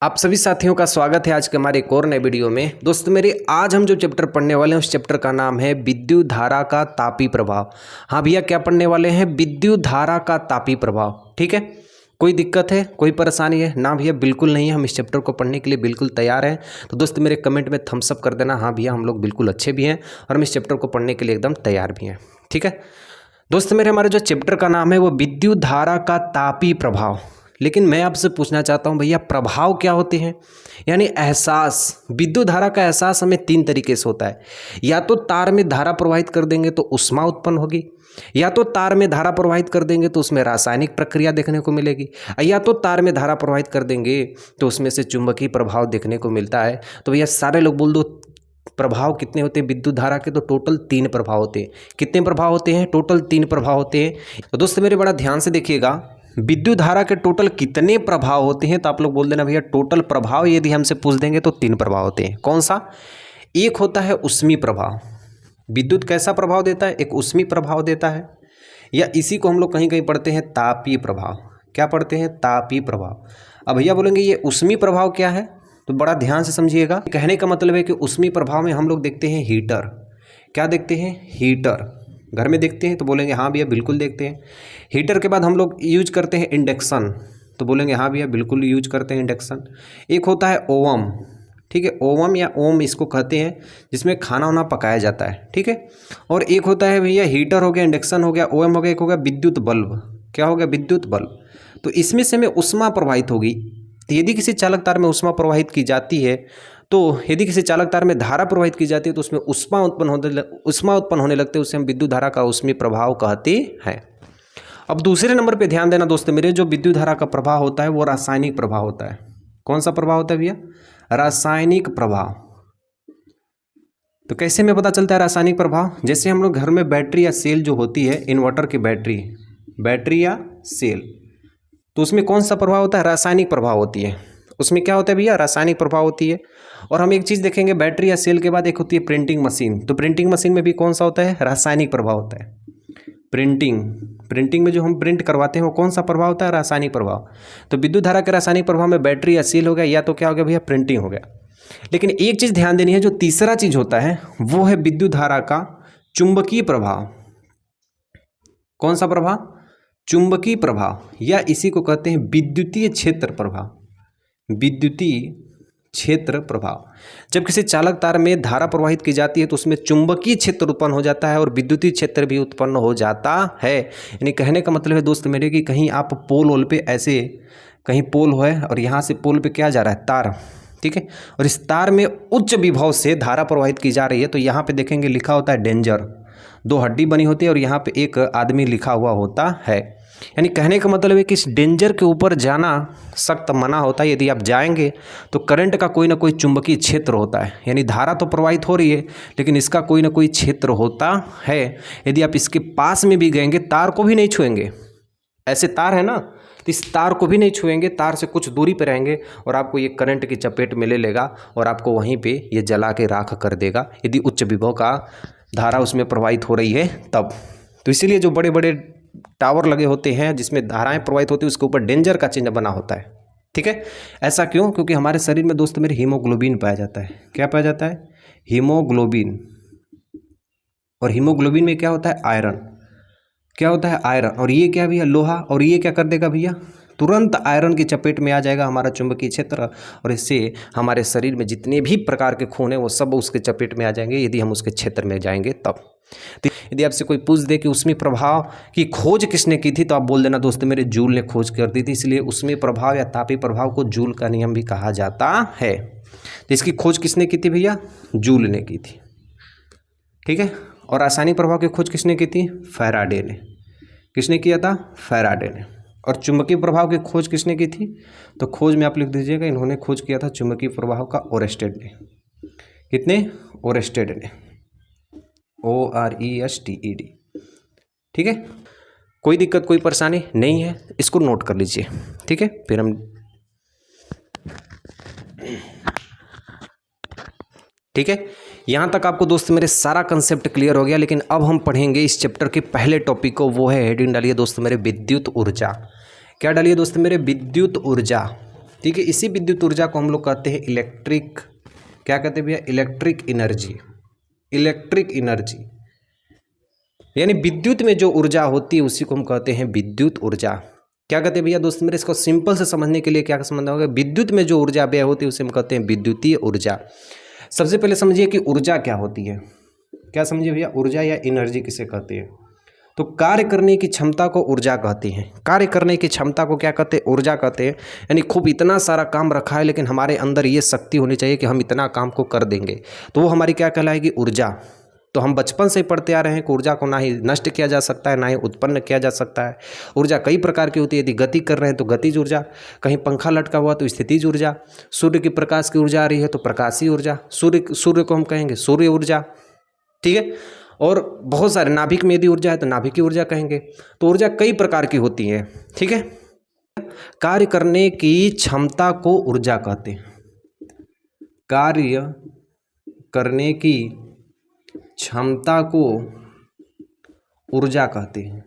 आप सभी साथियों का स्वागत है आज के हमारे एक और नए वीडियो में। दोस्तों मेरे आज हम जो चैप्टर पढ़ने वाले हैं उस चैप्टर का नाम है विद्युत धारा का तापी प्रभाव। हाँ भैया, क्या पढ़ने वाले हैं? विद्युत धारा का तापी प्रभाव। ठीक है, कोई दिक्कत है, कोई परेशानी है? ना भैया, बिल्कुल नहीं है। हम इस चैप्टर को पढ़ने के लिए बिल्कुल तैयार हैं। तो दोस्त मेरे कमेंट में थम्स अप कर देना, हाँ भैया हम लोग बिल्कुल अच्छे भी हैं और हम इस चैप्टर को पढ़ने के लिए एकदम तैयार भी हैं। ठीक है दोस्त मेरे, हमारे जो चैप्टर का नाम है वो विद्युत धारा का तापी प्रभाव। लेकिन मैं आपसे पूछना चाहता हूं भैया, प्रभाव क्या होते हैं? यानी एहसास। विद्युत धारा का एहसास हमें तीन तरीके से होता है। या तो तार में धारा प्रवाहित कर देंगे तो ऊष्मा उत्पन्न होगी, या तो तार में धारा प्रवाहित कर देंगे तो उसमें रासायनिक प्रक्रिया देखने को मिलेगी, या तो तार में धारा प्रवाहित कर देंगे तो उसमें से चुंबकीय प्रभाव देखने को मिलता है। तो भैया सारे लोग बोल दो, प्रभाव कितने होते हैं विद्युत धारा के? तो टोटल 3 प्रभाव होते हैं। कितने प्रभाव होते हैं? टोटल 3 प्रभाव होते हैं। तो दोस्तों मेरे बड़ा ध्यान से देखिएगा, विद्युत धारा के टोटल कितने प्रभाव होते हैं? तो आप लोग बोल देना भैया टोटल प्रभाव यदि हमसे पूछ देंगे तो 3 प्रभाव होते हैं। कौन सा? एक होता है उष्मी प्रभाव। विद्युत कैसा प्रभाव देता है? एक उष्मी प्रभाव देता है। या इसी को हम लोग कहीं कहीं पढ़ते हैं तापीय प्रभाव। क्या पढ़ते हैं? तापीय प्रभाव। अब भैया बोलेंगे ये उष्मी प्रभाव क्या है? तो बड़ा ध्यान से समझिएगा। कहने का मतलब है कि उष्मी प्रभाव में हम लोग देखते हैं हीटर। क्या देखते हैं? हीटर। घर में देखते हैं तो बोलेंगे हाँ भैया बिल्कुल देखते हैं। हीटर के बाद हम लोग यूज करते हैं इंडक्शन, तो बोलेंगे हाँ भैया बिल्कुल यूज करते हैं इंडक्शन। एक होता है ओवम। ठीक है, ओवम या ओम इसको कहते हैं, जिसमें खाना वाना पकाया जाता है। ठीक है, और एक होता है भैया हीटर हो गया, इंडक्शन हो गया, ओवम हो गया, एक हो गया विद्युत बल्ब। क्या हो गया? विद्युत बल्ब। तो इसमें से हमें ऊष्मा प्रवाहित होगी। तो यदि किसी चालक तार में ऊष्मा प्रवाहित की जाती है, तो यदि किसी चालक तार में धारा प्रवाहित की जाती है तो उसमें ऊष्मा उत्पन्न होने लगते हैं। उसे हम विद्युत धारा का ऊष्मी प्रभाव कहते हैं। अब दूसरे नंबर पे ध्यान देना दोस्तों मेरे, जो विद्युत धारा का प्रभाव होता है वो रासायनिक प्रभाव होता है। कौन सा प्रभाव होता है भैया? रासायनिक प्रभाव। तो कैसे में पता चलता है रासायनिक प्रभाव? जैसे हम लोग घर में बैटरी या सेल जो होती है, इन्वर्टर की बैटरी या सेल, तो उसमें कौन सा प्रभाव होता है? रासायनिक प्रभाव होती है। उसमें क्या होता है भैया? रासायनिक प्रभाव होती है। और हम एक चीज़ देखेंगे, बैटरी या सेल के बाद एक होती है प्रिंटिंग मशीन। तो प्रिंटिंग मशीन में भी कौन सा होता है? रासायनिक प्रभाव होता है। प्रिंटिंग में जो हम प्रिंट करवाते हैं वो कौन सा प्रभाव होता है? रासायनिक प्रभाव। तो विद्युत धारा के रासायनिक प्रभाव में बैटरी या सेल हो गया, या तो क्या हो गया भैया? प्रिंटिंग हो गया। लेकिन एक चीज़ ध्यान देनी है, जो तीसरा चीज़ होता है वो है विद्युत धारा का चुंबकीय प्रभाव। कौन सा प्रभाव? चुंबकीय प्रभाव, या इसी को कहते हैं विद्युतीय क्षेत्र प्रभाव। विद्युतीय क्षेत्र प्रभाव। जब किसी चालक तार में धारा प्रवाहित की जाती है तो उसमें चुंबकीय क्षेत्र उत्पन्न हो जाता है और विद्युतीय क्षेत्र भी उत्पन्न हो जाता है। यानी कहने का मतलब है दोस्त मेरे कि कहीं आप पोल वोल पे, ऐसे कहीं पोल है और यहाँ से पोल पे क्या जा रहा है? तार। ठीक है, और इस तार में उच्च विभव से धारा प्रवाहित की जा रही है, तो यहाँ पे देखेंगे लिखा होता है डेंजर। 2 हड्डी बनी होती है और यहाँ पे एक आदमी लिखा हुआ होता है। यानी कहने का मतलब है कि इस डेंजर के ऊपर जाना सख्त मना होता है। यदि आप जाएंगे तो करंट का कोई ना कोई चुंबकीय क्षेत्र होता है। यानी धारा तो प्रवाहित हो रही है लेकिन इसका कोई ना कोई क्षेत्र होता है। यदि आप इसके पास में भी गएंगे, तार को भी नहीं छुएंगे, ऐसे तार है ना, तो इस तार को भी नहीं छुएंगे, तार से कुछ दूरी पर रहेंगे और आपको ये करंट की चपेट में ले लेगा और आपको वहीं पे ये जला के राख कर देगा, यदि उच्च विभव का धारा उसमें प्रवाहित हो रही है तब। तो इसीलिए जो बड़े बड़े टावर लगे होते हैं जिसमें धाराएं प्रवाहित होती है, उसके ऊपर डेंजर का चिन्ह बना होता है। ठीक है, ऐसा क्यों? क्योंकि हमारे शरीर में दोस्त मेरे हीमोग्लोबिन पाया जाता है। क्या पाया जाता है? हीमोग्लोबिन। और हीमोग्लोबिन में क्या होता है? आयरन। क्या होता है? आयरन। और ये क्या भैया? लोहा। और ये क्या कर देगा भैया? तुरंत आयरन की चपेट में आ जाएगा हमारा चुंबकीय क्षेत्र, और इससे हमारे शरीर में जितने भी प्रकार के खून है वो सब उसके चपेट में आ जाएंगे यदि हम उसके क्षेत्र में जाएंगे तब। तो यदि आपसे कोई पूछ दे कि उष्मी प्रभाव की खोज किसने की थी, तो आप बोल देना दोस्त मेरे जूल ने खोज कर दी थी। इसलिए उष्मी प्रभाव या तापीय प्रभाव को जूल का नियम भी कहा जाता है। तो इसकी खोज किसने की थी भैया? जूल ने की थी। ठीक है, और रासायनिक प्रभाव की खोज किसने की थी? फैराडे ने। किसने किया था? फैराडे ने। और चुंबकीय प्रभाव की खोज किसने की थी? तो खोज में आप लिख दीजिएगा, इन्होंने खोज किया था चुंबकीय प्रभाव का ओरेस्टेड ने। कितने? ओरेस्टेड ने। ORESTED। ठीक है, कोई दिक्कत कोई परेशानी नहीं है, इसको नोट कर लीजिए। ठीक है, फिर हम ठीक है, यहाँ तक आपको दोस्त मेरे सारा कंसेप्ट क्लियर हो गया। लेकिन अब हम पढ़ेंगे इस चैप्टर के पहले टॉपिक को, वो है हेडिंग डालिए दोस्त मेरे विद्युत ऊर्जा। क्या डालिए दोस्त मेरे? विद्युत ऊर्जा। ठीक है। इसी विद्युत ऊर्जा को हम लोग कहते हैं इलेक्ट्रिक, क्या कहते हैं भैया, इलेक्ट्रिक एनर्जी। इलेक्ट्रिक एनर्जी यानी विद्युत में जो ऊर्जा होती है उसी को हम कहते हैं विद्युत ऊर्जा। क्या कहते हैं भैया दोस्त मेरे, इसको सिंपल से समझने के लिए क्या समझना होगा, विद्युत में जो ऊर्जा व्यय होती है उसे हम कहते हैं विद्युतीय ऊर्जा। सबसे पहले समझिए कि ऊर्जा क्या होती है, क्या समझिए भैया, ऊर्जा या एनर्जी किसे कहते हैं। तो कार्य करने की क्षमता को ऊर्जा कहते हैं। कार्य करने की क्षमता को क्या कहते हैं, ऊर्जा कहते हैं। यानी खूब इतना सारा काम रखा है लेकिन हमारे अंदर ये शक्ति होनी चाहिए कि हम इतना काम को कर देंगे, तो वो हमारी क्या कहलाएगी, ऊर्जा। तो हम बचपन से ही पढ़ते आ रहे हैं कि ऊर्जा को ना ही नष्ट किया जा सकता है ना ही उत्पन्न किया जा सकता है। ऊर्जा कई प्रकार की होती है। यदि गति कर रहे हैं तो गतिज ऊर्जा, कहीं पंखा लटका हुआ तो स्थितिज ऊर्जा, सूर्य की प्रकाश की ऊर्जा आ रही है तो प्रकाशीय ऊर्जा, सूर्य को हम कहेंगे सूर्य ऊर्जा, ठीक है। और बहुत सारे नाभिक में यदि ऊर्जा है तो नाभिकीय ऊर्जा कहेंगे। तो ऊर्जा कई प्रकार की होती है, ठीक है। कार्य करने की क्षमता को ऊर्जा कहते हैं। कार्य करने की क्षमता को ऊर्जा कहते हैं,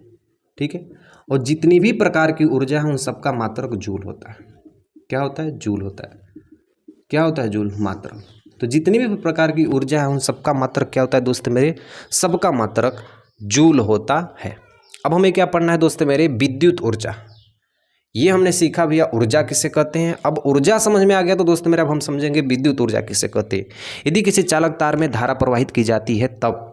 ठीक है। और जितनी भी प्रकार की ऊर्जा है उन सबका मात्रक जूल होता है। क्या होता है, जूल होता है। क्या होता है, जूल, मात्रक। तो जितनी भी प्रकार की ऊर्जा है उन सबका मात्रक क्या होता है दोस्त मेरे, सबका मात्रक जूल होता है। अब हमें क्या पढ़ना है दोस्त मेरे, विद्युत ऊर्जा। ये हमने सीखा भैया ऊर्जा किसे कहते हैं। अब ऊर्जा समझ में आ गया तो दोस्त मेरे अब हम समझेंगे विद्युत ऊर्जा किसे कहते हैं। यदि किसी चालक तार में धारा प्रवाहित की जाती है तब,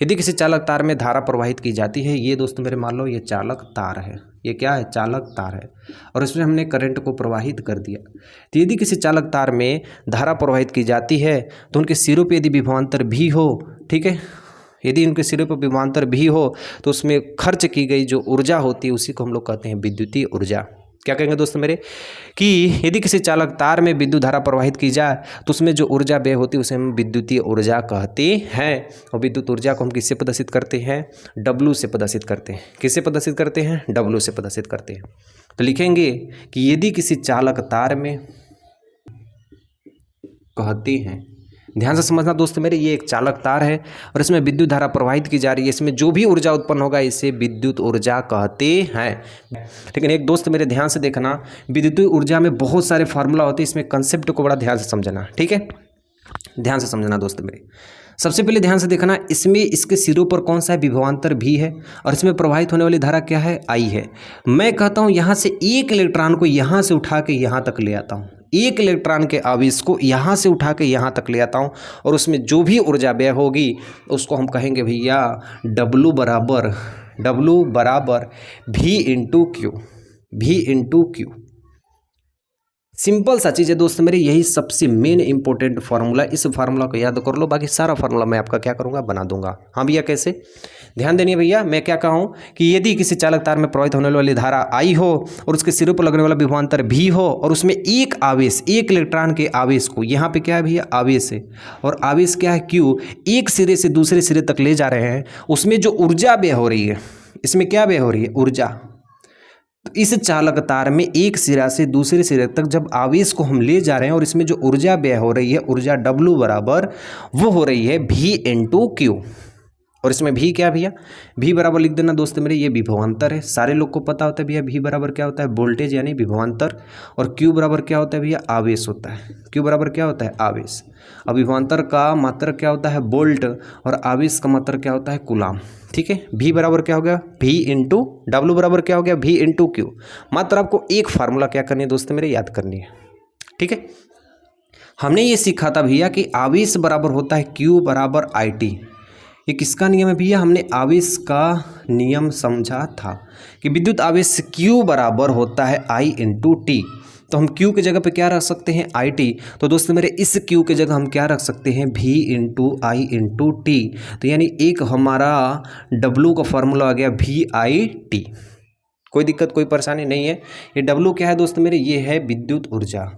यदि किसी चालक तार में धारा प्रवाहित की जाती है, ये दोस्त मेरे मान लो ये चालक तार है, ये क्या है, चालक तार है, और इसमें हमने करंट को प्रवाहित कर दिया। तो यदि किसी चालक तार में धारा प्रवाहित की जाती है तो उनके सिरों पे यदि विभवांतर भी हो, ठीक है, यदि उनके सिरों पर विभवांतर भी हो तो उसमें खर्च की गई जो ऊर्जा होती है उसी को हम लोग कहते हैं विद्युतीय ऊर्जा। क्या कहेंगे दोस्त मेरे कि यदि किसी चालक तार में विद्युत धारा प्रवाहित की जाए तो उसमें जो ऊर्जा व्यय होती है उसे हम विद्युतीय ऊर्जा कहते हैं। और विद्युत ऊर्जा को हम किससे प्रदर्शित करते हैं, W से प्रदर्शित करते हैं। किससे प्रदर्शित करते हैं, W से प्रदर्शित करते हैं। तो लिखेंगे कि यदि किसी चालक तार में, कहते हैं, ध्यान से समझना दोस्त मेरे, ये एक चालक तार है और इसमें विद्युत धारा प्रवाहित की जा रही है, इसमें जो भी ऊर्जा उत्पन्न होगा इसे विद्युत ऊर्जा कहते हैं। लेकिन एक दोस्त मेरे ध्यान से देखना, विद्युतीय ऊर्जा में बहुत सारे फार्मूला होते हैं, इसमें कंसेप्ट को बड़ा ध्यान से समझना, ठीक है, ध्यान से समझना दोस्त मेरे। सबसे पहले ध्यान से देखना, इसमें इसके सिरों पर कौन सा है, विभवांतर भी है, और इसमें प्रवाहित होने वाली धारा क्या है, I है। मैं कहता हूँ यहाँ से एक इलेक्ट्रॉन को यहाँ से उठा के यहाँ तक ले आता हूँ, एक इलेक्ट्रॉन के आवेश को यहाँ से उठा के यहाँ तक ले आता हूँ, और उसमें जो भी ऊर्जा व्यय होगी उसको हम कहेंगे भैया W बराबर V into Q, V into Q. Simple सा चीज़ है दोस्त मेरे, यही सबसे मेन इंपॉर्टेंट फार्मूला। इस फार्मूला को याद कर लो, बाकी सारा फार्मूला मैं आपका क्या करूँगा, बना दूंगा। हाँ भैया, कैसे, ध्यान देनिए भैया। मैं क्या कहूँ कि यदि किसी चालक तार में प्रवाहित होने वाली धारा I हो और उसके सिरों पर लगने वाला विभवांतर भी हो और उसमें एक आवेश, एक इलेक्ट्रॉन के आवेश को, यहाँ पे क्या है भैया, आवेश है, और आवेश क्या है, Q, एक सिरे से दूसरे सिरे तक ले जा रहे हैं, उसमें जो ऊर्जा व्यय हो रही है, इसमें क्या व्यय हो रही है, ऊर्जा। तो इस चालक तार में एक सिरा से दूसरे सिरे तक जब आवेश को हम ले जा रहे हैं और इसमें जो ऊर्जा व्यय हो रही है, ऊर्जा W बराबर वो हो रही है V इंटू क्यू। और इसमें भी क्या भैया, V बराबर लिख देना दोस्त मेरे, ये विभवांतर है, सारे लोग को पता होता है भैया V बराबर क्या होता है, वोल्टेज यानी विभवांतर, और Q बराबर क्या होता है भैया, आवेश होता है। Q बराबर क्या होता है, आवेश। अब विभवांतर का मात्रक क्या होता है, वोल्ट, और आवेश का मात्रक क्या होता है, कूलाम, ठीक है। V बराबर क्या हो गया, V इंटू W बराबर क्या हो गया, V इंटू क्यू। मात्र आपको एक फार्मूला क्या करनी है दोस्त मेरे, याद करनी है, ठीक है। हमने ये सीखा था भैया कि आवेश बराबर होता है Q बराबर IT। ये किसका नियम है भैया, हमने आवेश का नियम समझा था कि विद्युत आवेश Q बराबर होता है I इंटू T। तो हम Q की जगह पे क्या रख सकते हैं, IT। तो दोस्तों मेरे इस Q की जगह हम क्या रख सकते हैं, V into I into T। तो यानी एक हमारा W का फॉर्मूला आ गया VIT। कोई दिक्कत, कोई परेशानी नहीं है। ये W क्या है दोस्त मेरे, ये है विद्युत ऊर्जा।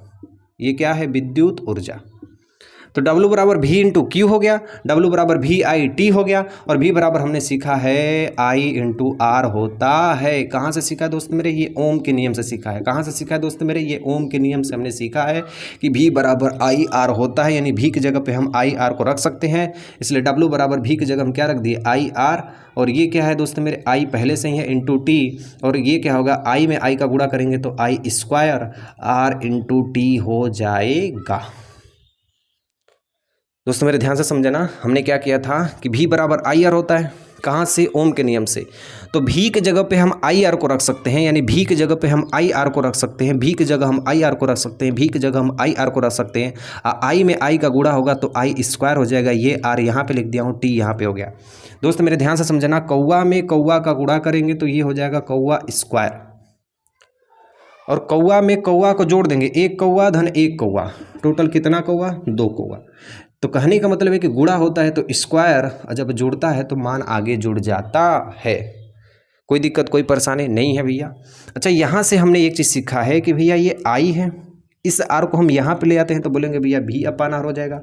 ये क्या है, विद्युत ऊर्जा। तो W बराबर V इंटू क्यू हो गया, W बराबर V आई टी हो गया, और V बराबर हमने सीखा है I इंटू आर होता है। कहाँ से सीखा है दोस्त मेरे? ये ओम के नियम से सीखा है। कहाँ से सीखा है दोस्त मेरे? ये ओम के नियम से हमने सीखा है कि V बराबर आई आर होता है, यानी V की जगह पे हम आई आर को रख सकते हैं, इसलिए W बराबर V की जगह हम क्या रख दिए? आई आर, और ये क्या है दोस्त मेरे? I पहले से ही है इंटू टी, और ये क्या होगा? I में I का गुणा करेंगे तो I square R into T हो जाएगा। दोस्तों मेरे ध्यान से समझना, हमने क्या किया था कि V बराबर आई आर होता है। कहाँ से? ओम के नियम से। तो V की जगह पे हम आई आर को रख सकते हैं, यानी V की जगह पे हम आई आर को रख सकते हैं, V की जगह हम आई आर को रख सकते हैं, V की जगह हम आई आर को रख सकते हैं। I में I का गुणा होगा तो I स्क्वायर हो जाएगा, ये R यहाँ पे लिख दिया हूँ, T यहाँ पे हो गया। दोस्त मेरे ध्यान से समझना, कौवा में कौवा का गुणा करेंगे तो ये हो जाएगा कौवा स्क्वायर, और कौवा में कौवा को जोड़ देंगे, एक कौवा धन एक कौवा, टोटल कितना कौवा? 2 कौवा। तो कहने का मतलब है कि गुणा होता है तो स्क्वायर, जब जुड़ता है तो मान आगे जुड़ जाता है। कोई दिक्कत कोई परेशानी नहीं है भैया। अच्छा, यहाँ से हमने एक चीज़ सीखा है कि भैया ये आई है, इस आर को हम यहाँ पे ले आते हैं तो बोलेंगे भैया V अपान आर हो जाएगा।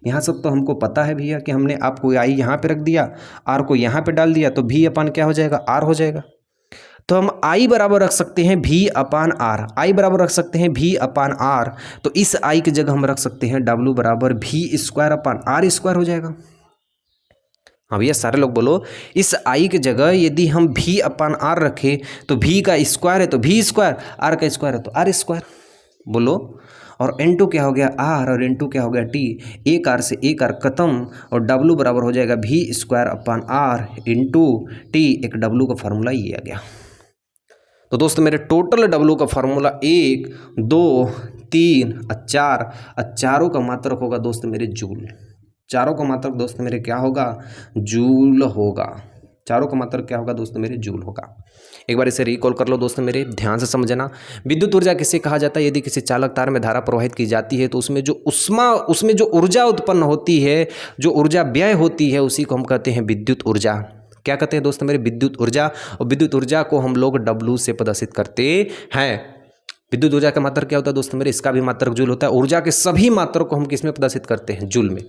यहाँ सब तो हमको पता है भैया कि हमने आपको आई यहाँ पे रख दिया, आर को यहाँ पे डाल दिया, तो V अपान क्या हो जाएगा? आर हो जाएगा। तो हम I बराबर रख सकते हैं V अपान आर, I बराबर रख सकते हैं V अपान आर, तो इस I की जगह हम रख सकते हैं W बराबर V square upon R square हो जाएगा। हाँ भैया, सारे लोग बोलो, इस I की जगह यदि हम V अपान आर रखें तो V का स्क्वायर है तो V स्क्वायर, R का स्क्वायर है तो R स्क्वायर, बोलो। और N2 क्या हो गया? R, और N2 क्या हो गया? T। एक R से एक R खत्म, और W बराबर हो जाएगा V square upon R into T. एक W का फार्मूला ये आ गया। तो दोस्तों मेरे टोटल W का फार्मूला 1, 2, 3 और 4, और चारों का मात्रक होगा दोस्त मेरे जूल। चारों का मात्रक दोस्त मेरे क्या होगा? जूल होगा। चारों का मात्रक क्या होगा दोस्त मेरे? जूल होगा। एक बार इसे रिकॉल कर लो दोस्त मेरे, ध्यान से समझना। विद्युत ऊर्जा किसे कहा जाता है? यदि किसी चालक तार में धारा प्रवाहित की जाती है तो उसमें जो ऊर्जा उत्पन्न होती है, जो ऊर्जा व्यय होती है, उसी को हम कहते हैं विद्युत ऊर्जा। क्या कहते हैं दोस्त मेरे? विद्युत ऊर्जा। और विद्युत ऊर्जा को हम लोग W से प्रदर्शित करते हैं। विद्युत ऊर्जा का मात्रक क्या होता है दोस्त मेरे? इसका भी मात्रक जूल होता है। ऊर्जा के सभी मात्रक को हम किस में प्रदर्शित करते हैं? जूल में।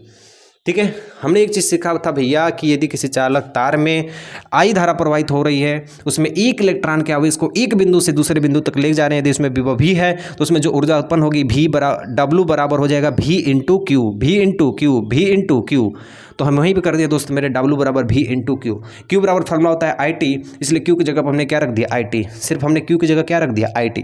ठीक है, हमने एक चीज़ सीखा था भैया कि यदि किसी चालक तार में आई धारा प्रवाहित हो रही है, उसमें एक इलेक्ट्रॉन के आवेश को एक बिंदु से दूसरे बिंदु तक ले जा रहे हैं, यदि उसमें विभव V है तो उसमें जो ऊर्जा उत्पन्न होगी W बराबर हो जाएगा V into Q, V into Q, V into Q. तो हम वहीं पे कर दिए दोस्त मेरे, W बराबर V इंटू क्यू। क्यू बराबर फार्मूला होता है IT, इसलिए क्यू की जगह पर हमने क्या रख दिया? IT। सिर्फ हमने क्यू की जगह क्या रख दिया? IT।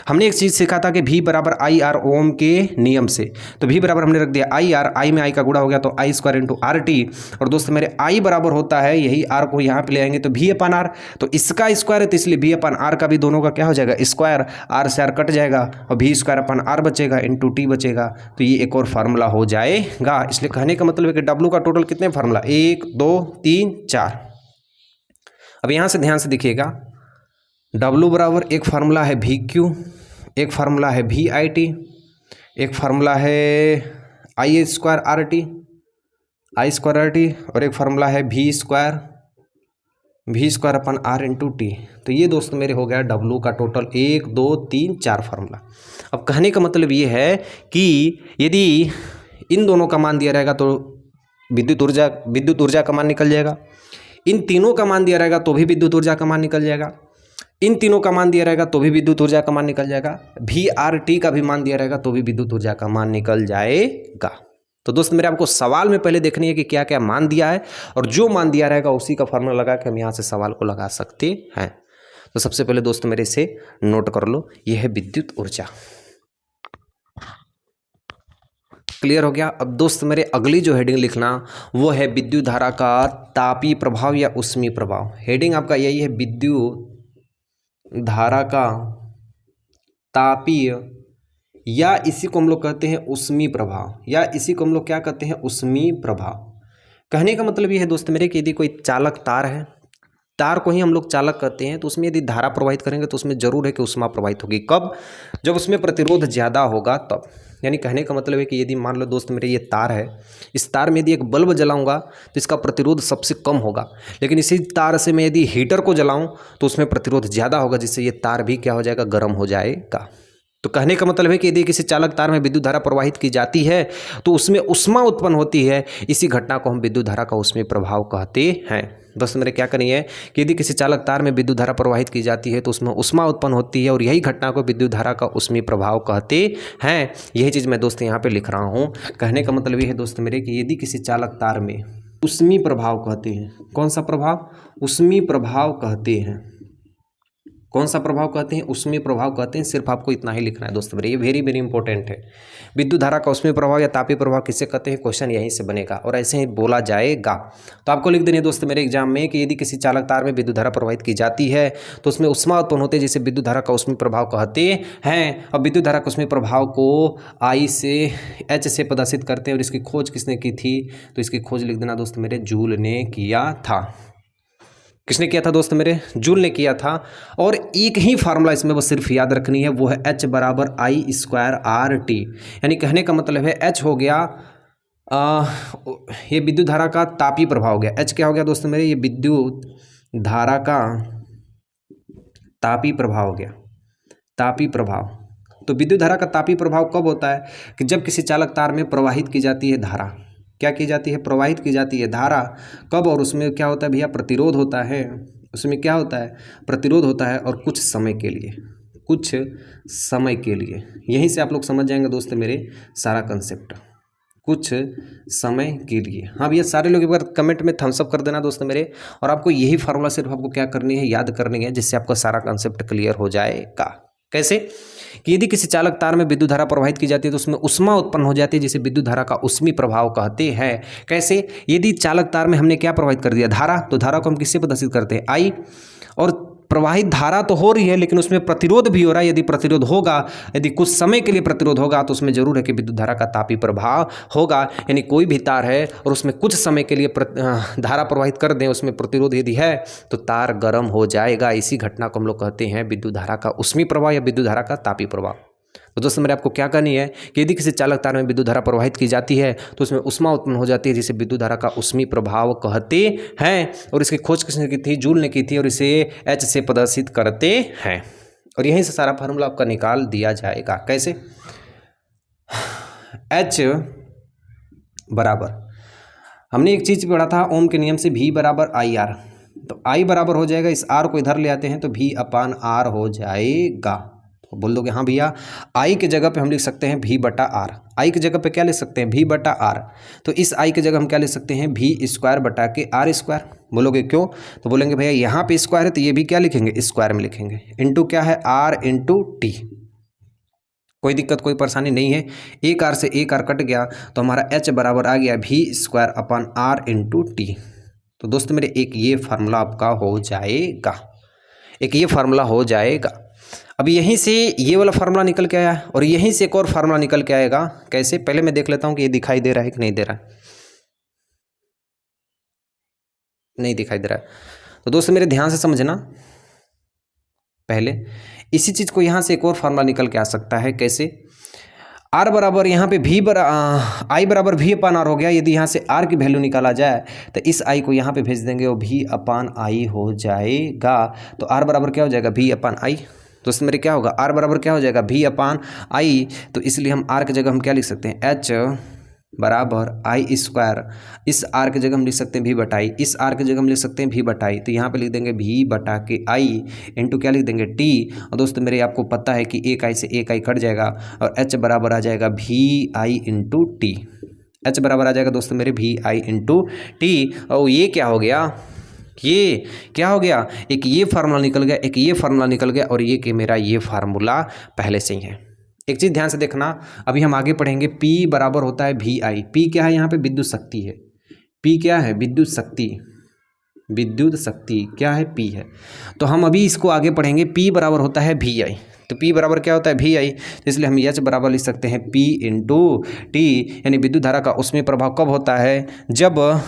हमने एक चीज़ सीखा था कि V बराबर आई आर ओम के नियम से, तो V बराबर हमने रख दिया आई आर, आई में I का गुणा हो गया तो I square into R T. और दोस्त मेरे I बराबर होता है, यही R को यहाँ पे ले आएंगे तो V अपान आर, तो इसका स्क्वायर है तो इसलिए V अपान आर का भी दोनों का क्या हो जाएगा? स्क्वायर। R से R कट जाएगा और V स्क्वायर अपान आर बचेगा इंटू टी बचेगा, तो ये एक और फार्मूला हो जाएगा। इसलिए कहने का मतलब है कि W का टोटल कितने फार्मूला? 1, 2, 3, 4। अब यहाँ से ध्यान से देखिएगा, W बराबर एक फार्मूला है V क्यू, एक फार्मूला है V आई टी, एक फार्मूला है I square R T, I square R T, और एक फार्मूला है V square upon R into T. तो ये दोस्त मेरे हो गया W का टोटल 1, 2, 3, 4 फार्मूला। अब कहने का मतलब ये है कि यदि इन दोनों का मान दिया रहेगा तो विद्युत ऊर्जा का मान निकल जाएगा, इन तीनों का मान दिया रहेगा तो भी विद्युत ऊर्जा का मान निकल जाएगा, इन तीनों का मान दिया रहेगा तो भी विद्युत ऊर्जा का मान निकल जाएगा, VRT का भी मान दिया रहेगा तो भी विद्युत ऊर्जा का मान निकल जाएगा। तो दोस्त मेरे आपको सवाल में पहले देखनी है कि क्या क्या मान दिया है, और जो मान दिया रहेगा उसी का फार्मूला लगा के हम यहाँ से सवाल को लगा सकते हैं। तो सबसे पहले दोस्त मेरे इसे नोट कर लो, यह है विद्युत ऊर्जा। क्लियर हो गया। अब दोस्त मेरे अगली जो हेडिंग लिखना वो है विद्युत धारा का तापीय प्रभाव या ऊष्मीय प्रभाव। हेडिंग आपका यही है, विद्युत धारा का तापीय या इसी को हम लोग कहते हैं ऊष्मीय प्रभाव, या इसी को हम लोग क्या कहते हैं? ऊष्मीय प्रभाव। कहने का मतलब ये है दोस्त मेरे कि यदि कोई चालक तार है, तार को ही हम लोग चालक कहते हैं, तो उसमें यदि धारा प्रवाहित करेंगे तो उसमें जरूर है कि ऊष्मा प्रवाहित होगी। कब? जब उसमें प्रतिरोध ज़्यादा होगा तब। यानी कहने का मतलब है कि यदि मान लो दोस्त मेरे ये तार है, इस तार में यदि एक बल्ब जलाऊंगा तो इसका प्रतिरोध सबसे कम होगा, लेकिन इसी तार से मैं यदि हीटर को जलाऊं तो उसमें प्रतिरोध ज़्यादा होगा, जिससे ये तार भी क्या हो जाएगा? गर्म हो जाएगा। तो कहने का मतलब है कि यदि किसी चालक तार में विद्युत धारा प्रवाहित की जाती है तो उसमें ऊष्मा उत्पन्न होती है। इसी घटना को हम विद्युत धारा का ऊष्मीय प्रभाव कहते हैं। दोस्तों मेरे क्या करनी है कि यदि किसी चालक तार में विद्युत धारा प्रवाहित की जाती है तो उसमें ऊष्मा उत्पन्न होती है और यही घटना को विद्युत धारा का ऊष्मीय प्रभाव कहते हैं। यही चीज़ मैं दोस्तों यहाँ पे लिख रहा हूँ। कहने का मतलब ये है दोस्तों मेरे कि यदि किसी चालक तार में ऊष्मीय प्रभाव कहते हैं, कौन सा प्रभाव? ऊष्मीय प्रभाव कहते हैं। कौन सा प्रभाव कहते हैं? ऊष्मीय प्रभाव कहते हैं। सिर्फ आपको इतना ही लिखना है दोस्तों मेरे, ये वेरी वेरी इंपॉर्टेंट है। विद्युत धारा का ऊष्मीय प्रभाव या तापीय प्रभाव किससे कहते हैं? क्वेश्चन यहीं से बनेगा और ऐसे ही बोला जाएगा। तो आपको लिख देनी है दोस्तों मेरे एग्जाम में कि यदि किसी चालक तार में विद्युत धारा प्रवाहित की जाती है तो उसमें ऊष्मा उत्पन्न होते हैं जिसे विद्युत धारा का ऊष्मीय प्रभाव कहते हैं। अब विद्युत धारा का ऊष्मीय प्रभाव को I से H से प्रदर्शित करते हैं और इसकी खोज किसने की थी? तो इसकी खोज लिख देना दोस्तों मेरे, जूल ने किया था। किसने किया था दोस्तों मेरे? जूल ने किया था। और एक ही फार्मूला इसमें बस सिर्फ याद रखनी है, वो है H बराबर I² RT। यानी कहने का मतलब है H हो गया ये विद्युत धारा का तापीय प्रभाव हो गया। H क्या हो गया दोस्तों मेरे? ये विद्युत धारा का तापीय प्रभाव हो गया। तापीय प्रभाव। तो विद्युत धारा का तापीय प्रभाव कब होता है? कि जब किसी चालक तार में प्रवाहित की जाती है धारा। क्या की जाती है? प्रवाहित की जाती है धारा। कब? और उसमें क्या होता है भैया? प्रतिरोध होता है। उसमें क्या होता है? प्रतिरोध होता है और कुछ समय के लिए, कुछ समय के लिए। यहीं से आप लोग समझ जाएंगे दोस्तों मेरे सारा कंसेप्ट, कुछ समय के लिए। हाँ भैया, सारे लोग एक बार कमेंट में थम्स अप कर देना दोस्तों मेरे। और आपको यही फार्मूला सिर्फ आपको क्या करनी है? याद करनी है, जिससे आपका सारा कंसेप्ट क्लियर हो जाएगा। कैसे? कि यदि किसी चालक तार में विद्युत धारा प्रवाहित की जाती है तो उसमें ऊष्मा उत्पन्न हो जाती है जिसे विद्युत धारा का ऊष्मीय प्रभाव कहते हैं। कैसे? यदि चालक तार में हमने क्या प्रवाहित कर दिया? धारा। तो धारा को हम किससे प्रदर्शित करते हैं? I। और प्रवाहित धारा तो हो रही है लेकिन उसमें प्रतिरोध भी हो रहा है। यदि प्रतिरोध होगा, यदि कुछ समय के लिए प्रतिरोध होगा तो उसमें जरूर है कि विद्युत धारा का तापीय प्रभाव होगा। यानी कोई भी तार है और उसमें कुछ समय के लिए धारा प्रवाहित कर दें, उसमें प्रतिरोध यदि है तो तार गर्म हो जाएगा। इसी घटना को हम लोग कहते हैं विद्युत धारा का ऊष्मीय प्रभाव या विद्युत धारा का तापीय प्रभाव। तो दोस्तों मेरे आपको क्या करनी है कि यदि किसी चालक तार में विद्युत धारा प्रवाहित की जाती है तो उसमें ऊष्मा उत्पन्न हो जाती है जिसे विद्युत धारा का ऊष्मीय प्रभाव कहते हैं। और इसकी खोज किसने की थी? जूल ने की थी और इसे H से प्रदर्शित करते हैं। और यहीं से सारा फार्मूला आपका निकाल दिया जाएगा। कैसे? H बराबर, हमने एक चीज पढ़ा था ओम के नियम से, V बराबर IR। तो I बराबर हो जाएगा, इस R को इधर ले आते हैं तो V/R हो जाएगा। तो बोल दोगे हाँ भैया, I की जगह पे हम लिख सकते हैं V/R। I की जगह पे क्या लिख सकते हैं? V/R। तो इस I की जगह हम क्या लिख सकते हैं? V²/R²। बोलोगे क्यों? तो बोलेंगे भैया यहाँ पे स्क्वायर है तो ये भी क्या लिखेंगे? स्क्वायर में लिखेंगे। इंटू क्या है? R into T। कोई दिक्कत, कोई परेशानी नहीं है। एक R से एक R कट गया तो हमारा H बराबर आ गया V²/R इंटू T। तो दोस्तों मेरे एक ये फार्मूला आपका हो जाएगा, एक ये फार्मूला हो जाएगा। अब यहीं से ये वाला फार्मूला निकल के आया और यहीं से एक और फार्मूला निकल के आएगा। कैसे? पहले मैं देख लेता हूँ कि ये दिखाई दे रहा है कि नहीं दे रहा है। नहीं दिखाई दे रहा है तो दोस्तों मेरे ध्यान से समझना। पहले इसी चीज को यहाँ से एक और फार्मूला निकल के आ सकता है। कैसे? R बराबर यहाँ पे I बराबर V/R हो गया। यदि यहाँ से R की वैल्यू निकाला जाए तो इस I को यहाँ पे भेज देंगे और V/I हो जाएगा। तो R बराबर क्या हो जाएगा? V/I। तो इसमें मेरे क्या होगा? R बराबर क्या हो जाएगा? V/I। तो इसलिए हम R की जगह हम क्या लिख सकते हैं? H बराबर I²। इस R की जगह हम लिख सकते हैं V/I, इस R की जगह हम लिख सकते हैं V/I। तो यहाँ पे लिख देंगे V/I इंटू क्या लिख देंगे? T। और दोस्तों मेरे आपको पता है कि एक I से एक I कट जाएगा और H बराबर आ जाएगा VI इंटू T। H बराबर आ जाएगा दोस्तों मेरे VI इंटू T। और ये क्या हो गया? ये क्या हो गया? एक ये फार्मूला निकल गया, एक ये फार्मूला निकल गया और ये कि मेरा ये फार्मूला पहले से ही है। एक चीज़ ध्यान से देखना, अभी हम आगे पढ़ेंगे। P बराबर होता है VI। P क्या है? यहाँ पे विद्युत शक्ति है। P क्या है? विद्युत शक्ति। विद्युत शक्ति क्या है? P है। तो हम अभी इसको आगे पढ़ेंगे। P बराबर होता है VI। तो P बराबर क्या होता है? VI। इसलिए हम H बराबर लिख सकते हैं P इंटू T। यानी विद्युत धारा का उसमें प्रभाव कब होता है? जब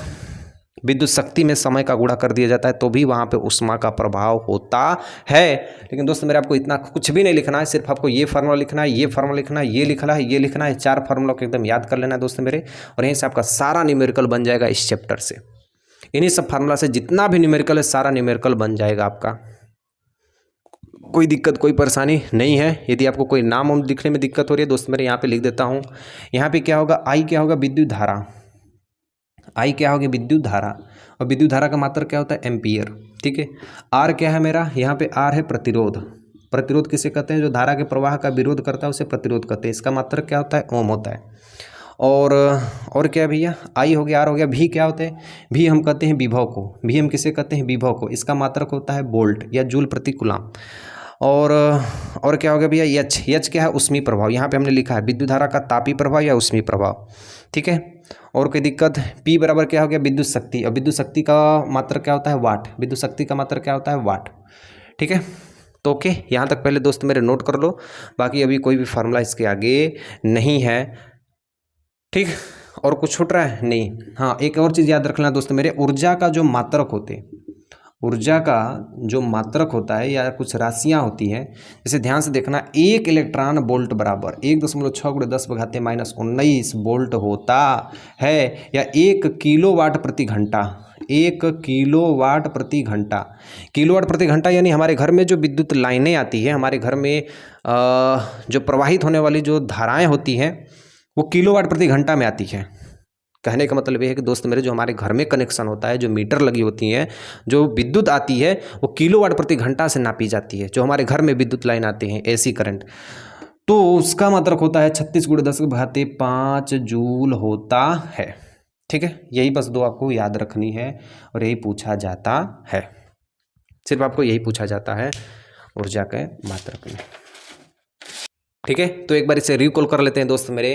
विद्युत शक्ति में समय का गुणा कर दिया जाता है तो भी वहाँ पे ऊष्मा का प्रभाव होता है। लेकिन दोस्तों मेरे आपको इतना कुछ भी नहीं लिखना है, सिर्फ आपको ये फार्मूला लिखना है, ये फार्मूला लिखना है, ये लिखना है, ये लिखना है। 4 फार्मूला को एकदम याद कर लेना है दोस्तों मेरे। और यहीं से आपका सारा न्यूमेरिकल बन जाएगा इस चैप्टर से। इन्हीं सब फार्मूला से जितना भी न्यूमेरिकल है सारा न्यूमेरिकल बन जाएगा आपका। कोई दिक्कत कोई परेशानी नहीं है। यदि आपको कोई नाम वाम लिखने में दिक्कत हो रही है दोस्त मेरे, यहाँ पे लिख देता हूँ। यहाँ पे क्या होगा, आई क्या होगा, विद्युत धारा। आई क्या होगी, विद्युत धारा। और विद्युत धारा का मात्रक क्या होता है, एम्पियर। ठीक है। आर क्या है मेरा, यहाँ पे आर है प्रतिरोध। प्रतिरोध किसे कहते हैं, जो धारा के प्रवाह का विरोध करता है उसे प्रतिरोध कहते हैं। इसका मात्रक क्या होता है, ओम होता है। और क्या है भैया, आई हो गया, आर हो गया। भी क्या होते हैं, भी हम कहते हैं विभव को। भी हम किसे कहते हैं, विभव को। इसका मात्रक होता है वोल्ट या जूल प्रति कूलम। और क्या हो गया भैया, यच। यच क्या है, ऊष्मीय प्रभाव। यहाँ पे हमने लिखा है विद्युत धारा का तापीय प्रभाव या ऊष्मीय प्रभाव। ठीक है। और कोई दिक्कत, P बराबर क्या हो गया, विद्युत शक्ति। और विद्युत शक्ति का मात्रक क्या होता है, वाट। विद्युत शक्ति का मात्रक क्या होता है, वाट। ठीक है। तो ओके, यहाँ तक पहले दोस्त मेरे नोट कर लो। बाकी अभी कोई भी फार्मूला इसके आगे नहीं है। ठीक। और कुछ छूट रहा है, नहीं। हाँ, एक और चीज़ याद रखना दोस्त मेरे, ऊर्जा का जो मात्रक होते हैं, ऊर्जा का जो मात्रक होता है या कुछ राशियाँ होती हैं, जैसे ध्यान से देखना, 1 इलेक्ट्रॉन वोल्ट बराबर 1.6 × 10⁻⁻19 वोल्ट होता है, या 1 किलोवाट प्रति घंटा। 1 किलोवाट प्रति घंटा। किलोवाट प्रति घंटा यानी हमारे घर में जो विद्युत लाइनें आती है, हमारे घर में जो प्रवाहित होने वाली जो धाराएं होती हैं वो किलोवाट प्रति घंटा में आती है। कहने का मतलब ये है कि दोस्त मेरे, जो हमारे घर में कनेक्शन होता है, जो मीटर लगी होती हैं, जो विद्युत आती है वो किलोवाट प्रति घंटा से नापी जाती है। जो हमारे घर में विद्युत लाइन आती है, एसी करंट, तो उसका मात्रक होता है 36 × 10⁵ जूल होता है। ठीक है। यही बस दो आपको याद रखनी है और यही पूछा जाता है, सिर्फ आपको यही पूछा जाता है ऊर्जा के मात्रक में। ठीक है। तो एक बार इसे रिकॉल कर लेते हैं दोस्त मेरे।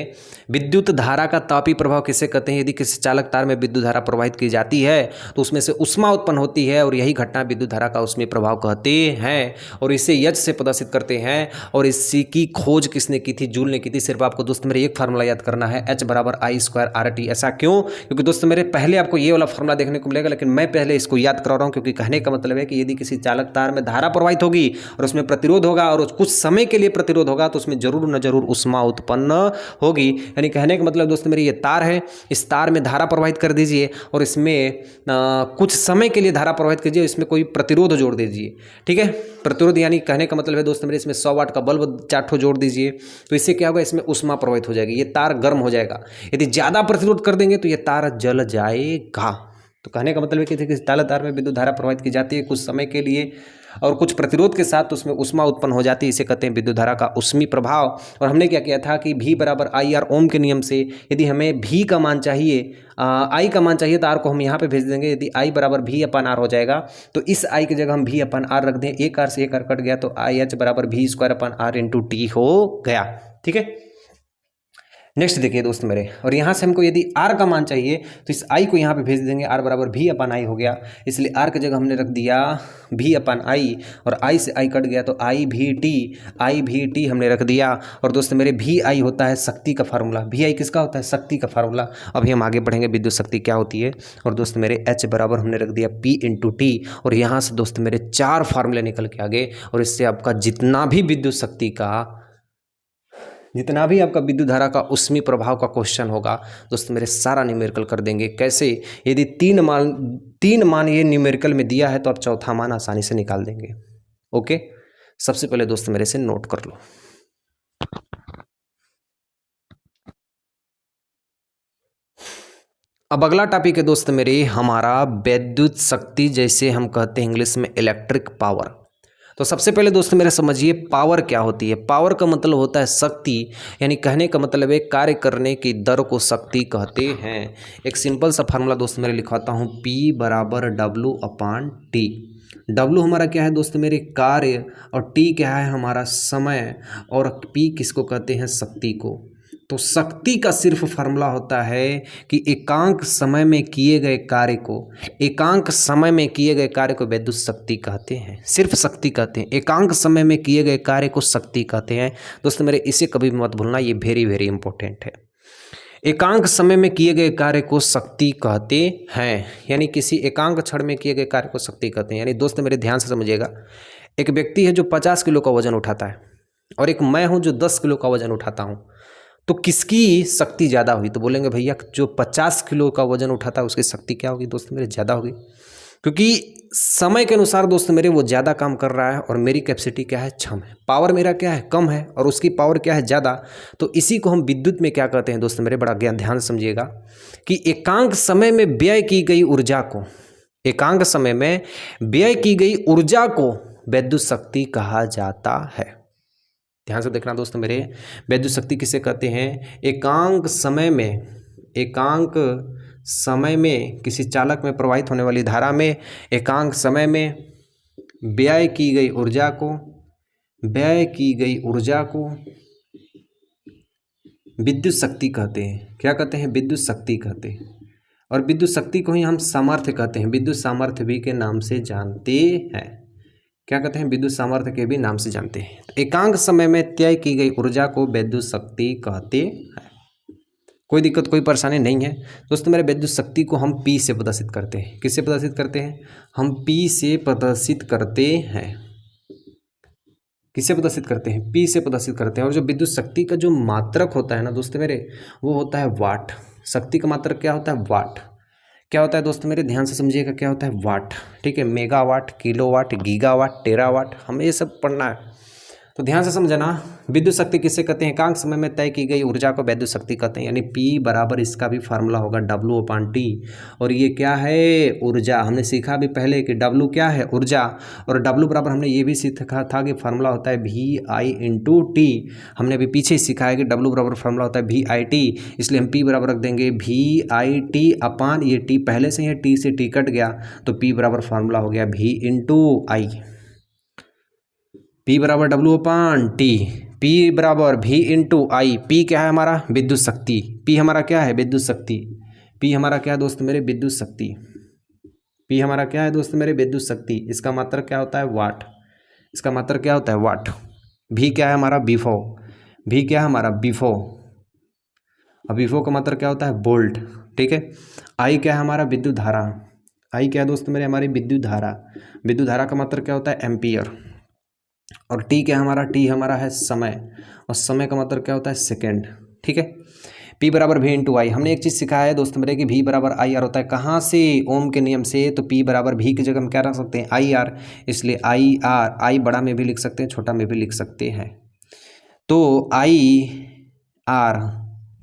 विद्युत धारा का तापीय प्रभाव किसे कहते हैं, यदि किसी चालक तार में विद्युत धारा प्रवाहित की जाती है तो उसमें से ऊष्मा उत्पन्न होती है, और यही घटना विद्युत धारा का ऊष्मीय प्रभाव कहते हैं, और इसे यच से प्रदर्शित करते हैं। और इसी की खोज किसने की थी, जूल ने की थी। सिर्फ आपको दोस्त मेरे एक फार्मूला याद करना है, H = I² RT। ऐसा क्यों, क्योंकि दोस्त मेरे पहले आपको ये वाला फार्मूला देखने को मिलेगा, लेकिन मैं पहले इसको याद करा रहा हूँ, क्योंकि कहने का मतलब है कि यदि किसी चालक तार में धारा प्रवाहित होगी और उसमें प्रतिरोध होगा और कुछ समय के लिए प्रतिरोध होगा, तो उसमें जरूर न जरूर ऊष्मा उत्पन्न होगी। यानी कहने का मतलब दोस्त मेरे, ये तार है, इस तार में धारा प्रवाहित कर दीजिए और इसमें कुछ समय के लिए धारा प्रवाहित कीजिए, इसमें कोई प्रतिरोध जोड़ दीजिए। ठीक है। प्रतिरोध यानी कहने का मतलब है दोस्त मेरे, इसमें 100 वाट का बल्ब 4 ठो जोड़ दीजिए, तो इससे क्या होगा, इसमें ऊष्मा प्रवाहित हो जाएगी, ये तार गर्म हो जाएगा। यदि ज़्यादा प्रतिरोध कर देंगे तो ये तार जल जाएगा। तो कहने का मतलब है कि चालक तार में विद्युत धारा प्रवाहित की जाती है कुछ समय के लिए और कुछ प्रतिरोध के साथ, तो उसमें ऊष्मा उत्पन्न हो जाती है, इसे कहते हैं विद्युत धारा का ऊष्मीय प्रभाव। और हमने क्या किया था कि V = IR ओम के नियम से यदि हमें V का मान चाहिए, I का मान चाहिए, तो R को हम यहाँ पे भेज देंगे। यदि I = V/R हो जाएगा, तो इस I की जगह हम V/R रख दें। एक R से एक R कट गया, तो IH = V² × T हो गया। ठीक है। नेक्स्ट देखिए दोस्त मेरे, और यहाँ से हमको यदि R का मान चाहिए तो इस I को यहाँ पे भेज देंगे, R = V/I हो गया, इसलिए R की जगह हमने रख दिया V/I, और I से I कट गया तो I/V/T हमने रख दिया। और दोस्त मेरे VI होता है शक्ति का फार्मूला। VI किसका होता है, शक्ति का फार्मूला। अभी हम आगे बढ़ेंगे, विद्युत शक्ति क्या होती है। और दोस्त मेरे H बराबर हमने रख दिया P/T, और यहाँ से दोस्त मेरे 4 फार्मूले निकल के आ गए, और इससे आपका जितना भी आपका विद्युत धारा का ऊष्मीय प्रभाव का क्वेश्चन होगा दोस्त मेरे, सारा न्यूमेरिकल कर देंगे। कैसे, यदि 3 मान ये न्यूमेरिकल में दिया है तो आप चौथा मान आसानी से निकाल देंगे। ओके। सबसे पहले दोस्त मेरे से नोट कर लो। अब अगला टॉपिक है दोस्त मेरे हमारा विद्युत शक्ति, जैसे हम कहते हैं इंग्लिश में इलेक्ट्रिक पावर। तो सबसे पहले दोस्त मेरे समझिए पावर क्या होती है। पावर का मतलब होता है शक्ति, यानी कहने का मतलब है कार्य करने की दर को शक्ति कहते हैं। एक सिंपल सा फार्मूला दोस्त मेरे लिखवाता हूँ, P = W/T। W हमारा क्या है दोस्त मेरे, कार्य, और T क्या है हमारा समय, और P किसको कहते हैं, शक्ति को। तो शक्ति का सिर्फ फार्मूला होता है कि एकांक समय में किए गए कार्य को विद्युत शक्ति कहते हैं। सिर्फ शक्ति कहते हैं, एकांक समय में किए गए कार्य को शक्ति कहते हैं। दोस्तों मेरे इसे कभी भी मत भूलना, ये वेरी वेरी इंपॉर्टेंट है। एकांक समय में किए गए कार्य को शक्ति कहते हैं, यानी किसी एकांक क्षण में किए गए कार्य को शक्ति कहते हैं। यानी दोस्त मेरे ध्यान से समझिएगा, एक व्यक्ति है जो 50 किलो का वजन उठाता है, और एक मैं हूं जो 10 किलो का वजन उठाता हूं, तो किसकी शक्ति ज़्यादा हुई। तो बोलेंगे भैया जो 50 किलो का वजन उठाता है उसकी शक्ति क्या होगी दोस्त मेरे, ज़्यादा होगी। क्योंकि समय के अनुसार दोस्त मेरे वो ज़्यादा काम कर रहा है और मेरी कैपेसिटी क्या है, क्षम है, पावर मेरा क्या है, कम है और उसकी पावर क्या है, ज़्यादा। तो इसी को हम विद्युत में क्या कहते हैं दोस्त मेरे, बड़ा ज्ञान ध्यान समझिएगा कि एकांक समय में व्यय की गई ऊर्जा को, एकांक समय में व्यय की गई ऊर्जा को विद्युत शक्ति कहा जाता है। ध्यान से देखना दोस्त मेरे, विद्युत शक्ति किसे कहते हैं, एकांक समय में, एकांक समय में किसी चालक में प्रवाहित होने वाली धारा में एकांक समय में व्यय की गई ऊर्जा को, व्यय की गई ऊर्जा को विद्युत शक्ति कहते हैं। क्या कहते हैं, विद्युत शक्ति कहते हैं। और विद्युत शक्ति को ही हम सामर्थ्य कहते हैं, विद्युत सामर्थ्य भी के नाम से जानते हैं। क्या कहते हैं, विद्युत सामर्थ्य के भी नाम से जानते हैं। तो एकांक समय में तय की गई ऊर्जा को विद्युत शक्ति कहते हैं। कोई दिक्कत कोई परेशानी नहीं है दोस्तों मेरे। विद्युत शक्ति को हम P से प्रदर्शित करते हैं। किससे प्रदर्शित करते हैं, हम P से प्रदर्शित करते हैं। किससे प्रदर्शित करते हैं, P से प्रदर्शित करते हैं। और जो विद्युत शक्ति का जो मात्रक होता है ना दोस्त मेरे, वो होता है वाट। शक्ति का मात्रक क्या होता है, वाट। क्या होता है दोस्त मेरे, ध्यान से समझिएगा, क्या होता है, वाट। ठीक है, मेगावाट, किलोवाट, गीगावाट, टेरावाट, हमें ये सब पढ़ना है। तो ध्यान से समझना, विद्युत शक्ति किससे कहते हैं, एकांक समय में तय की गई ऊर्जा को विद्युत शक्ति कहते हैं। यानी P बराबर, इसका भी फार्मूला होगा W/T। और ये क्या है, ऊर्जा। हमने सीखा भी पहले कि W क्या है, ऊर्जा। और W बराबर हमने ये भी सीखा था कि फार्मूला होता है VI/T। हमने अभी पीछे सीखा है कि W बराबर फार्मूला होता है VIT। इसलिए हम P बराबर रख देंगे VIT अपान, ये T पहले से ही है, T से T कट गया तो P बराबर फार्मूला हो गया V/I। P बराबर W/T, P बराबर V/I। P क्या है हमारा, विद्युत शक्ति। P हमारा क्या है, विद्युत शक्ति। P हमारा क्या है दोस्त मेरे, विद्युत शक्ति। P हमारा क्या है दोस्त मेरे, विद्युत शक्ति। इसका मात्रक क्या होता है, वाट। इसका मात्रक क्या होता है, वाट। V क्या है हमारा, बिफो। V क्या है हमारा, बिफो। अब बिफो का मात्रक क्या होता है, वोल्ट। ठीक है। I क्या है हमारा, विद्युत धारा। I क्या है दोस्त मेरे, हमारी विद्युत धारा। विद्युत धारा का मात्रक क्या होता है, एम्पियर। और T क्या हमारा, T हमारा है समय। और समय का मतलब क्या होता है, सेकेंड। ठीक है। P बराबर V/I। हमने एक चीज़ सिखाया है दोस्त मेरे कि V बराबर IR होता है। कहाँ से, ओम के नियम से। तो P बराबर V की जगह हम क्या रख सकते हैं, IR। इसलिए IR, I बड़ा में भी लिख सकते हैं, छोटा में भी लिख सकते हैं। तो IR,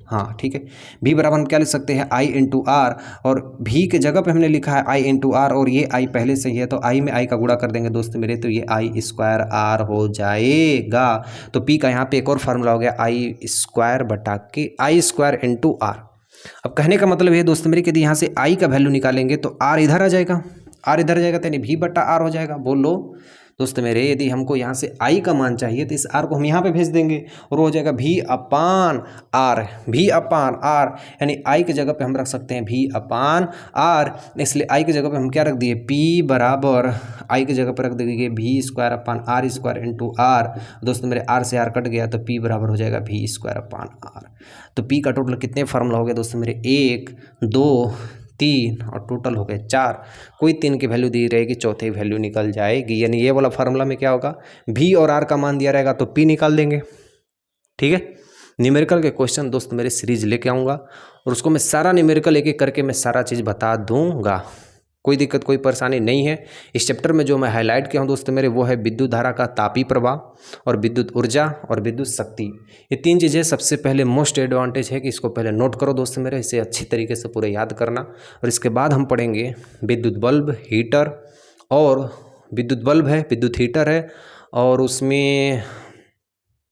हाँ ठीक है। V बराबर हम क्या लिख सकते हैं, I/R। और V के जगह पे हमने लिखा है I/R, और ये I पहले से ही है तो I में I का गुणा कर देंगे दोस्त मेरे, तो ये I² R हो जाएगा। तो P का यहाँ पे एक और फार्मूला हो गया, I² बटा के I² अब कहने का मतलब ये दोस्त मेरे कि यदि यहाँ से I का वैल्यू निकालेंगे तो R इधर आ जाएगा, R इधर आ जाएगा, तो यानी V/R हो जाएगा। बोलो दोस्त मेरे, यदि हमको यहाँ से I का मान चाहिए तो इस R को हम यहाँ पे भेज देंगे और वो हो जाएगा V/R। V/R, यानी I की जगह पे हम रख सकते हैं V/R। इसलिए I की जगह पे हम क्या रख दिए, P बराबर I की जगह पर रख देंगे V²/R² R। दोस्त मेरे R से R कट गया तो P बराबर हो जाएगा V²/R। तो P का टोटल कितने फार्मूला हो गए दोस्त मेरे, 1, 2, 3 और टोटल हो गए 4। कोई 3 की वैल्यू दी रहेगी, चौथे वैल्यू निकल जाएगी। यानी ये वाला फार्मूला में क्या होगा, V और R का मान दिया रहेगा तो P निकाल देंगे। ठीक है। न्यूमेरिकल के क्वेश्चन दोस्त मेरे सीरीज लेके आऊँगा और उसको मैं सारा न्यूमेरिकल एक एक करके मैं सारा चीज़ बता दूंगा। कोई दिक्कत कोई परेशानी नहीं है। इस चैप्टर में जो मैं हाईलाइट किया हूँ दोस्त मेरे, वो है विद्युत धारा का तापीय प्रवाह और विद्युत ऊर्जा और विद्युत शक्ति। ये 3 चीज़ें सबसे पहले मोस्ट एडवांटेज है कि इसको पहले नोट करो दोस्त मेरे, इसे अच्छी तरीके से पूरे याद करना। और इसके बाद हम पढ़ेंगे विद्युत बल्ब, हीटर, और विद्युत बल्ब है, विद्युत हीटर है, और उसमें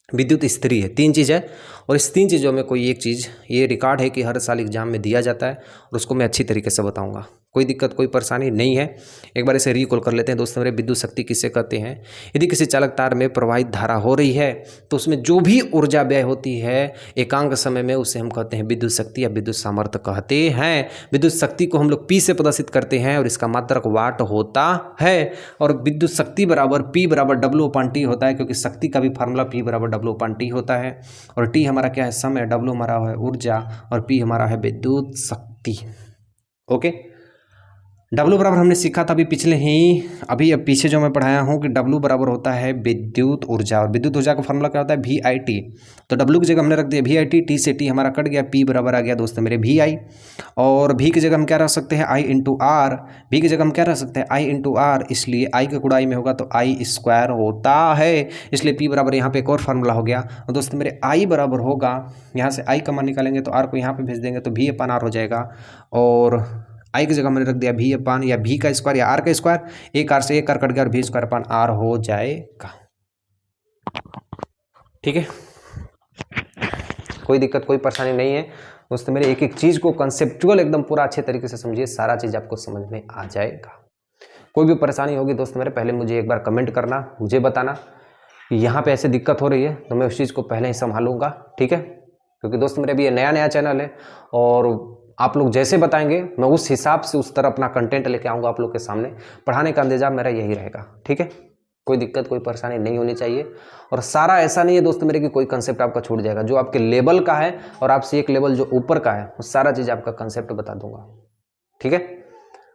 विद्युत इस्त्री है। 3 चीज़ है और इस 3 चीज़ों में कोई एक चीज़ ये रिकॉर्ड है कि हर साल एग्जाम में दिया जाता है और उसको मैं अच्छी तरीके से बताऊंगा। कोई दिक्कत कोई परेशानी नहीं है। एक बार इसे रिकॉल कर लेते हैं दोस्तों मेरे। विद्युत शक्ति किसे कहते हैं, यदि किसी चालक तार में प्रवाहित धारा हो रही है तो उसमें जो भी ऊर्जा व्यय होती है एकांक समय में, उसे हम कहते हैं विद्युत शक्ति या विद्युत सामर्थ्य कहते हैं। विद्युत शक्ति को हम लोग P से प्रदर्शित करते हैं और इसका मात्रक वाट होता है। और विद्युत शक्ति बराबर P बराबर W/T होता है, क्योंकि शक्ति का भी फार्मूला P बराबर W/T होता है। और T हमारा क्या है, समय, W हमारा है ऊर्जा और P हमारा है विद्युत शक्ति। ओके। W बराबर हमने सीखा था अभी पिछले ही अभी अब पीछे जो मैं पढ़ाया हूँ कि W बराबर होता है विद्युत ऊर्जा, और विद्युत ऊर्जा का फॉर्मूला क्या होता है VIT। तो W की जगह हमने रख दिया VIT, T से T हमारा कट गया, P बराबर आ गया दोस्तों मेरे VI, और V की जगह हम क्या रख सकते हैं I इंटू आर, V की जगह हम क्या रख सकते हैं I इंटू आर, इसलिए I का गुणा I में होगा तो I स्क्वायर होता है, इसलिए P बराबर यहाँ पे एक और फार्मूला हो गया। और दोस्तों मेरे I बराबर होगा, यहाँ से I का मान निकालेंगे तो R को यहाँ पे भेज देंगे तो V/R हो जाएगा, और आई की जगह मैंने रख दिया V/, या V का स्क्वायर या R का स्क्वायर, एक R से एक R कट गया और V²/R हो जाएगा। ठीक है, कोई दिक्कत कोई परेशानी नहीं है दोस्तों मेरे, एक एक चीज़ को कंसेप्चुअल एकदम पूरा अच्छे तरीके से समझिए, सारा चीज़ आपको समझ में आ जाएगा। कोई भी परेशानी होगी दोस्तों मेरे, पहले मुझे एक बार कमेंट करना, मुझे बताना कि यहाँ पे ऐसे दिक्कत हो रही है, तो मैं उस चीज़ को पहले ही संभालूंगा। ठीक है, क्योंकि दोस्तों मेरे अभी ये नया चैनल है, और आप लोग जैसे बताएंगे मैं उस हिसाब से उस तरह अपना कंटेंट लेके आऊँगा आप लोग के सामने, पढ़ाने का अंदाजा मेरा यही रहेगा। ठीक है, कोई दिक्कत कोई परेशानी नहीं होनी चाहिए, और सारा ऐसा नहीं है दोस्तों मेरे कि कोई कंसेप्ट आपका छूट जाएगा, जो आपके लेवल का है और आपसे एक लेवल जो ऊपर का है वो सारा चीज़ आपका कंसेप्ट बता दूंगा। ठीक है,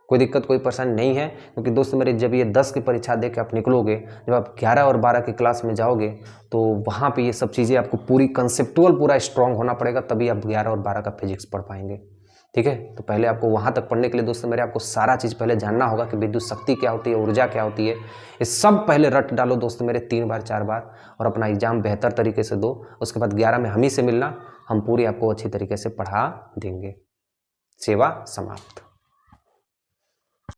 कोई दिक्कत कोई परेशानी नहीं है, क्योंकि दोस्तों मेरे जब ये 10 की परीक्षा दे के आप निकलोगे, जब आप 11 और 12 की क्लास में जाओगे, तो वहाँ पे ये सब चीज़ें आपको पूरी कंसेप्टुअल पूरा स्ट्रांग होना पड़ेगा, तभी आप 11 और 12 का फिजिक्स पढ़ पाएंगे। ठीक है, तो पहले आपको वहाँ तक पढ़ने के लिए दोस्तों मेरे आपको सारा चीज़ पहले जानना होगा कि विद्युत शक्ति क्या होती है, ऊर्जा क्या होती है, ये सब पहले रट डालो दोस्तों मेरे 3 बार 4 बार, और अपना एग्जाम बेहतर तरीके से दो। उसके बाद 11 में हम ही से मिलना, हम पूरी आपको अच्छी तरीके से पढ़ा देंगे। सेवा समाप्त।